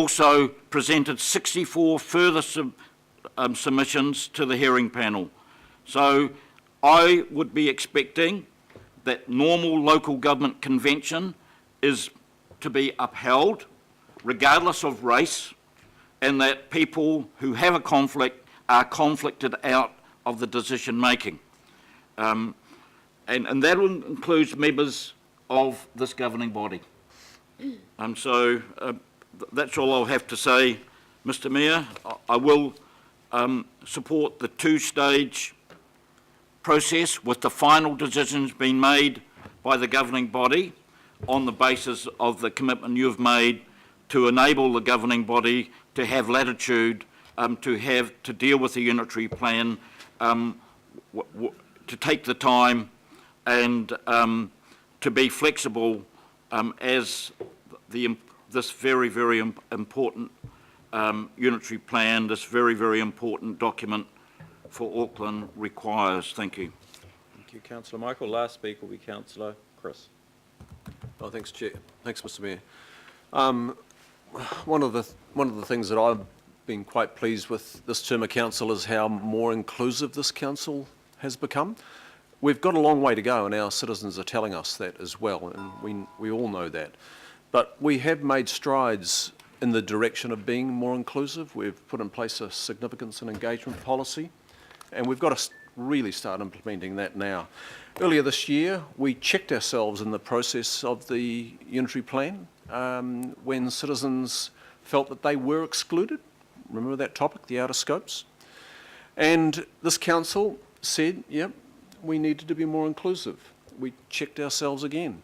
also presented 64 further submissions to the hearing panel. So I would be expecting that normal local government convention is to be upheld regardless of race, and that people who have a conflict are conflicted out of the decision making. And that includes members of this governing body. So that's all I'll have to say, Mr. Mayor. I will support the two-stage process with the final decisions being made by the governing body on the basis of the commitment you've made to enable the governing body to have latitude to deal with the unitary plan, to take the time and to be flexible as this very, very important unitary plan, this very, very important document for Auckland requires. Thank you. Thank you, Councillor Michael. Last speaker will be Councillor Chris. Oh, thanks, Chair. Thanks, Mr. Mayor. One of the things that I've been quite pleased with this term of council is how more inclusive this council has become. We've got a long way to go, and our citizens are telling us that as well, and we all know that. But we have made strides in the direction of being more inclusive. We've put in place a significance and engagement policy, and we've got to really start implementing that now. Earlier this year, we checked ourselves in the process of the unitary plan when citizens felt that they were excluded. Remember that topic, the outer scopes? And this council said, yep, we needed to be more inclusive. We checked ourselves again.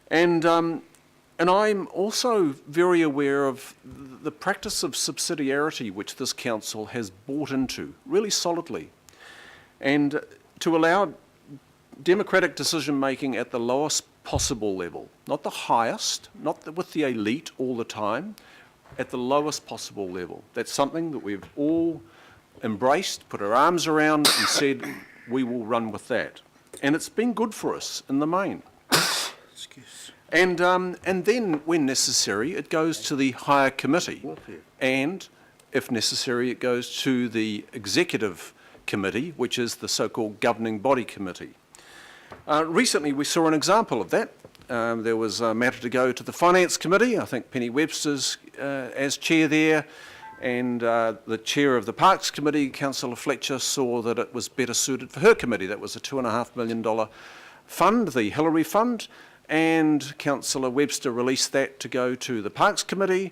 And I'm also very aware of the practice of subsidiarity which this council has bought into really solidly, and to allow democratic decision making at the lowest possible level, not the highest, not with the elite all the time, at the lowest possible level. That's something that we've all embraced, put our arms around and said we will run with that. And it's been good for us in the main. And then, when necessary, it goes to the higher committee. And, if necessary, it goes to the executive committee, which is the so-called governing body committee. Recently, we saw an example of that. There was a matter to go to the finance committee. I think Penny Webster's as chair there, and the chair of the parks committee, Councillor Fletcher, saw that it was better suited for her committee. That was a $2.5 million fund, the Hillary Fund. And Councillor Webster released that to go to the Parks Committee,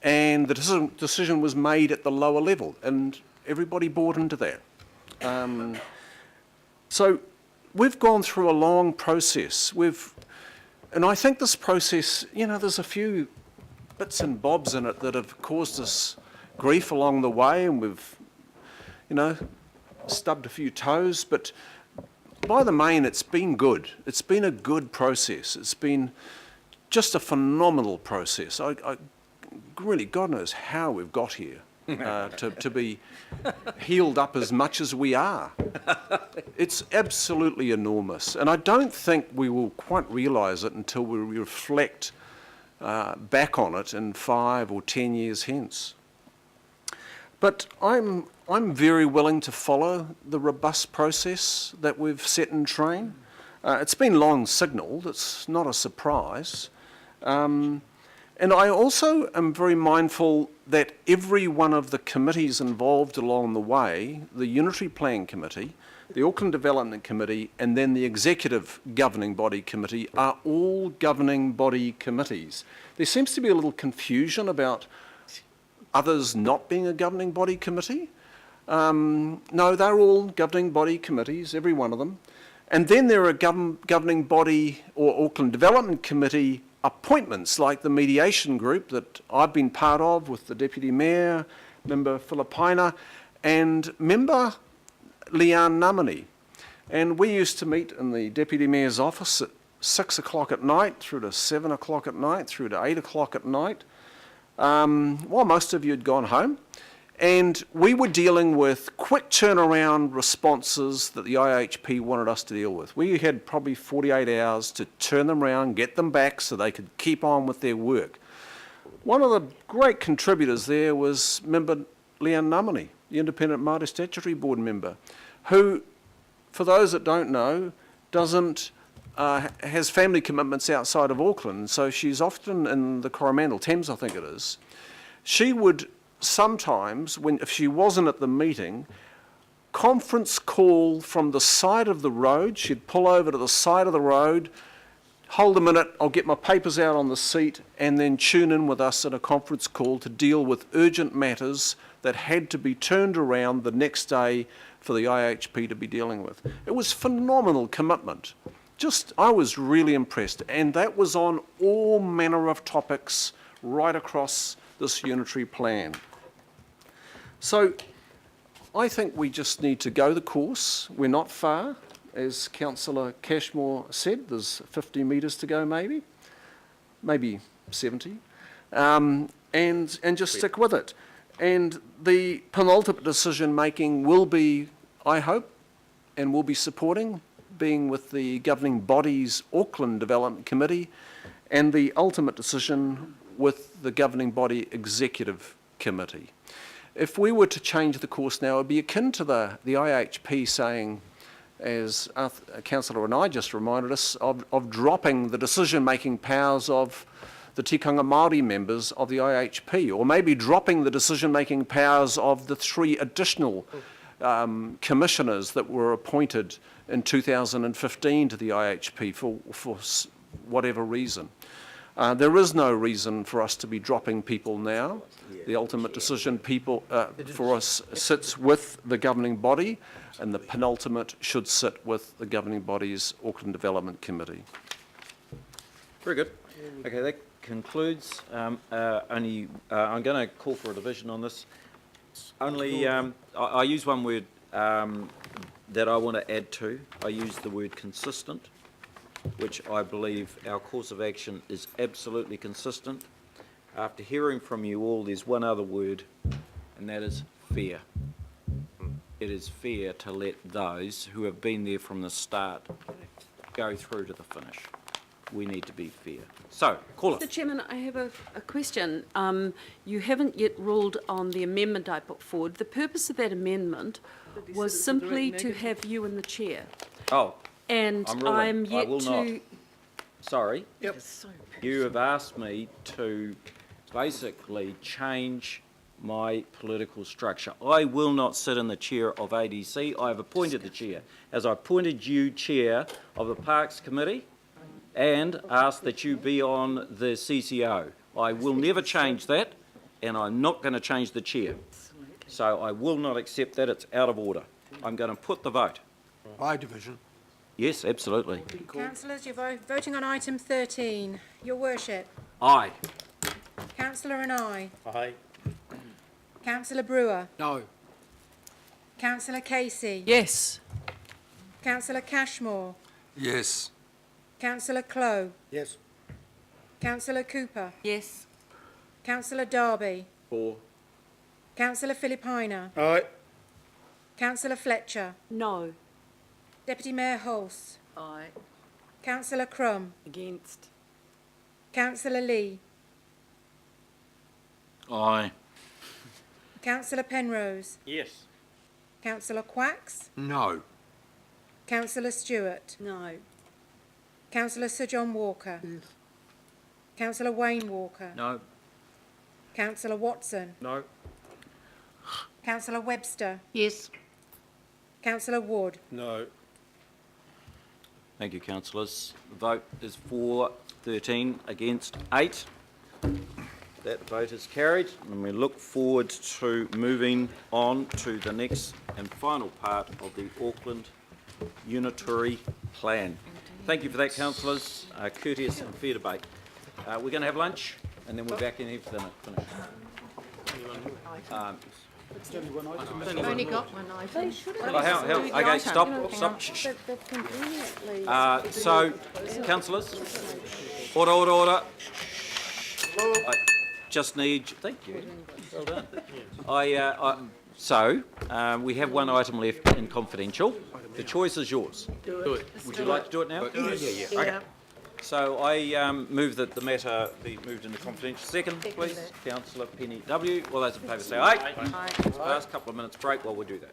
and the decision was made at the lower level, and everybody bought into that. So we've gone through a long process. And I think this process, you know, there's a few bits and bobs in it that have caused us grief along the way, and we've, you know, stubbed a few toes, but by the main, it's been good. It's been a good process. It's been just a phenomenal process. I really, God knows how we've got here to be healed up as much as we are. It's absolutely enormous. And I don't think we will quite realise it until we reflect back on it in 5 or 10 years hence. But I'm very willing to follow the robust process that we've set in train. It's been long signalled, it's not a surprise. And I also am very mindful that every one of the committees involved along the way, the Unitary Plan Committee, the Auckland Development Committee, and then the Executive Governing Body Committee, are all governing body committees. There seems to be a little confusion about others not being a governing body committee. No, they're all governing body committees, every one of them. And then there are governing body or Auckland Development Committee appointments, like the mediation group that I've been part of with the Deputy Mayor, Member Filipina, and Member Leanne Namani. And we used to meet in the Deputy Mayor's office at 6 o'clock at night, through to 7 o'clock at night, through to 8 o'clock at night, while most of you had gone home. And we were dealing with quick turnaround responses that the IHP wanted us to deal with. We had probably 48 hours to turn them around, get them back so they could keep on with their work. One of the great contributors there was member Leanne Namani, the Independent Māori Statutory Board member, who, for those that don't know, has family commitments outside of Auckland, so she's often in the Coromandel, Thames I think it is. She would sometimes, if she wasn't at the meeting, conference call from the side of the road. She'd pull over to the side of the road, hold a minute, I'll get my papers out on the seat, and then tune in with us at a conference call to deal with urgent matters that had to be turned around the next day for the IHP to be dealing with. It was phenomenal commitment. I was really impressed, and that was on all manner of topics right across this unitary plan. So I think we just need to go the course. We're not far. As Councillor Cashmore said, there's 50 metres to go maybe 70, and just stick with it. And the penultimate decision making will be, I hope, and will be supporting, being with the governing body's Auckland Development Committee, and the ultimate decision with the governing body executive committee. If we were to change the course now, it would be akin to the IHP saying, as Councillor and I just reminded us, of dropping the decision-making powers of the tikanga Māori members of the IHP, or maybe dropping the decision-making powers of the 3 additional commissioners that were appointed in 2015 to the IHP for whatever reason. There is no reason for us to be dropping people now. The ultimate decision for us sits with the governing body, and the penultimate should sit with the governing body's Auckland Development Committee. Very good. Okay, that concludes. I'm going to call for a division on this. I use one word that I want to add to. I use the word consistent, which I believe our course of action is absolutely consistent. After hearing from you all, there's one other word, and that is fair. It is fair to let those who have been there from the start go through to the finish. We need to be fair. So, call it. Mr. Chairman, I have a question. You haven't yet ruled on the amendment I put forward. The purpose of that amendment was simply to have you in the chair. Oh, And I'm ruling. I'm I yet will to... not. Sorry. Yep. You have asked me to basically change my political structure. I will not sit in the chair of ADC. I have appointed the chair. As I appointed you chair of the Parks Committee and asked that you be on the CCO. I will never change that, and I'm not going to change the chair. So I will not accept that. It's out of order. I'm going to put the vote. By division. Yes, absolutely. Councillors, you're voting on item 13. Your Worship. Aye. Councillor and I. Aye. Councillor Brewer. No. Councillor Casey. Yes. Councillor Cashmore. Yes. Councillor Clow. Yes. Councillor Cooper. Yes. Councillor Darby. For. Councillor Philippina. Aye. Councillor Fletcher. No. Deputy Mayor Hulse. Aye. Councillor Crum. Against. Councillor Lee. Aye. Councillor Penrose. Yes. Councillor Quacks. No. Councillor Stewart. No. Councillor Sir John Walker. Yes. Councillor Wayne Walker. No. Councillor Watson. No. Councillor Webster. Yes. Councillor Wood. No. Thank you, councillors. The vote is for 13 against 8. That vote is carried, and we look forward to moving on to the next and final part of the Auckland Unitary Plan. Thank you for that, councillors. Courteous and fair debate. We're going to have lunch, and then we're back in here for the finish. I've only got one item. Okay, stop. Shh. So, councillors, order. I just need, thank you, well done. So, we have one item left in confidential. The choice is yours. Do it. Would you like to do it now? Yeah. Okay. So I move that the matter be moved into confidential. Second, please. Councillor Penny W. All those in favour say aye. Aye. Last couple of minutes break while we do that.